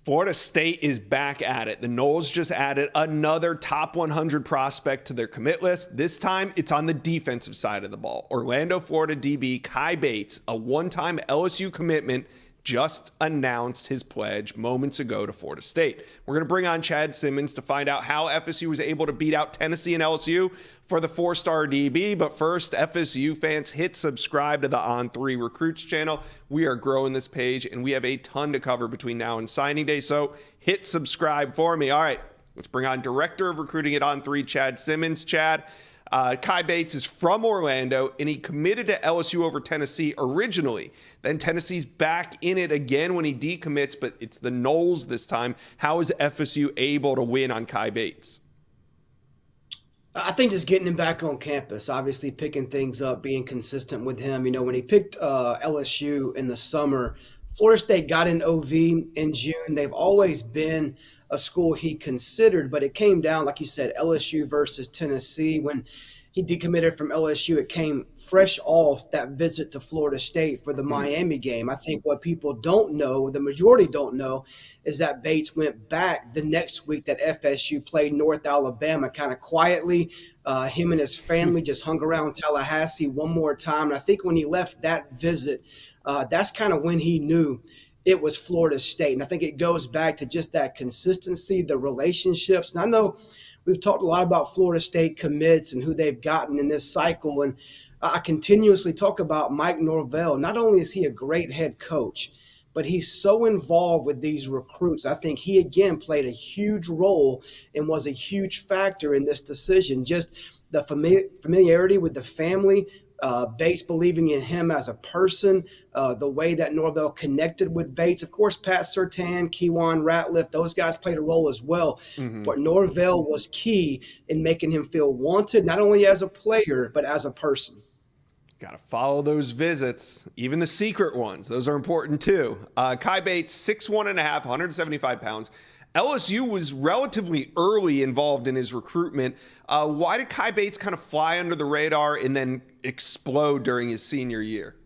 Florida State is back at it. The Noles just added another top 100 prospect to their commit list. This time, it's on the defensive side of the ball. Orlando, Florida DB Cai Bates, a one-time LSU commitment, just announced his pledge moments ago to Florida State. We're going to bring on Chad Simmons to find out how FSU was able to beat out Tennessee and LSU for the 4-star DB. But first, FSU fans, hit subscribe to the On3 Recruits channel. We are growing this page, and we have a ton to cover between now and signing day. So hit subscribe for me. All right, let's bring on Director of Recruiting at On3, Chad Simmons. Chad, Cai Bates is from Orlando, and he committed to LSU over Tennessee originally. Then Tennessee's back in it again when he decommits, but it's the Noles this time. How is FSU able to win on Cai Bates? I think just getting him back on campus, obviously picking things up, being consistent with him. You know, when he picked LSU in the summer, Florida State got in OV in June. They've always been a school he considered, but it came down, like you said, LSU versus Tennessee. When he decommitted from LSU, it came fresh off that visit to Florida State for the Miami game. I think what people don't know, the majority don't know, is that Bates went back the next week that FSU played North Alabama kind of quietly. Him and his family just hung around Tallahassee one more time. And I think when he left that visit, that's kind of when he knew it was Florida State. And I think it goes back to just that consistency, the relationships. And I know we've talked a lot about Florida State commits and who they've gotten in this cycle. And I continuously talk about Mike Norvell. Not only is he a great head coach, but he's so involved with these recruits. I think he, again, played a huge role and was a huge factor in this decision. Just the familiarity with the family, Bates believing in him as a person, the way that Norvell connected with Bates. Of course, Pat Surtain, Kewan Ratliff, those guys played a role as well. But Norvell was key in making him feel wanted, not only as a player, but as a person. Got to follow those visits, even the secret ones. Those are important too. Cai Bates, 6'1.5", 175 pounds. LSU was relatively early involved in his recruitment. Why did Cai Bates kind of fly under the radar and then explode during his senior year?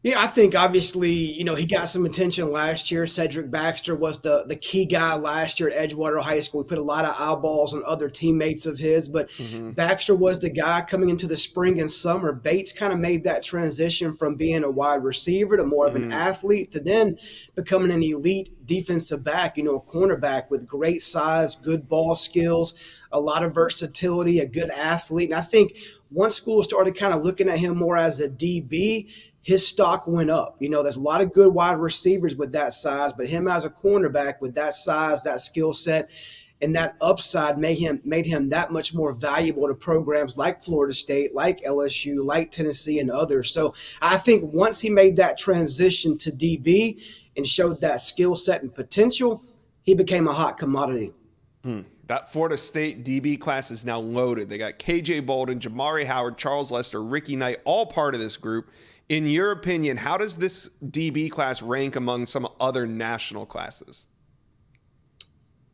Yeah, I think obviously, you know, he got some attention last year. Cedric Baxter was the key guy last year at Edgewater High School. We put a lot of eyeballs on other teammates of his, but Baxter was the guy coming into the spring and summer. Bates kind of made that transition from being a wide receiver to more of an athlete to then becoming an elite defensive back, you know, a cornerback with great size, good ball skills, a lot of versatility, a good athlete. And I think once school started kind of looking at him more as a DB, his stock went up. You know, there's a lot of good wide receivers with that size, but him as a cornerback with that size, that skill set, and that upside made him that much more valuable to programs like Florida State, like LSU, like Tennessee, and others. So I think once he made that transition to DB and showed that skill set and potential, he became a hot commodity. That Florida State DB class is now loaded. They got KJ Bolden, Jamari Howard, Charles Lester, Ricky Knight, all part of this group. In your opinion, how does this DB class rank among some other national classes?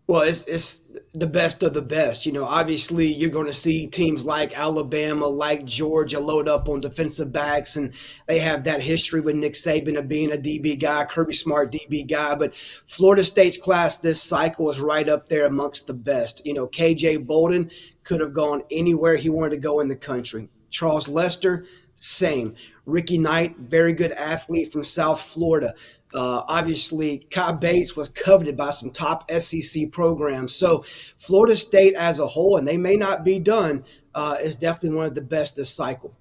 Well, it's the best of the best. You know, obviously you're going to see teams like Alabama, like Georgia load up on defensive backs, and they have that history with Nick Saban of being a DB guy, Kirby Smart DB guy. But Florida State's class this cycle is right up there amongst the best. You know, KJ Bolden could have gone anywhere he wanted to go in the country. Charles Lester, same. Ricky Knight, very good athlete from South Florida. Obviously, Cai Bates was coveted by some top SEC programs. So Florida State as a whole, and they may not be done, is definitely one of the best this cycle.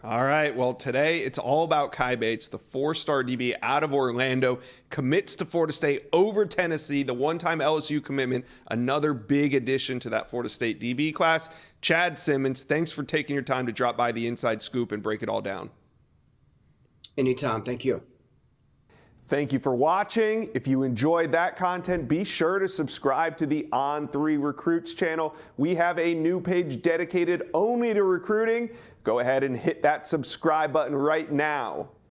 All right. Well, today it's all about Cai Bates, the 4-star DB out of Orlando, commits to Florida State over Tennessee, the one-time LSU commitment, another big addition to that Florida State DB class. Chad Simmons, thanks for taking your time to drop by the Inside Scoop and break it all down. Anytime. Thank you. Thank you for watching. If you enjoyed that content, be sure to subscribe to the On3 Recruits channel. We have a new page dedicated only to recruiting. Go ahead and hit that subscribe button right now.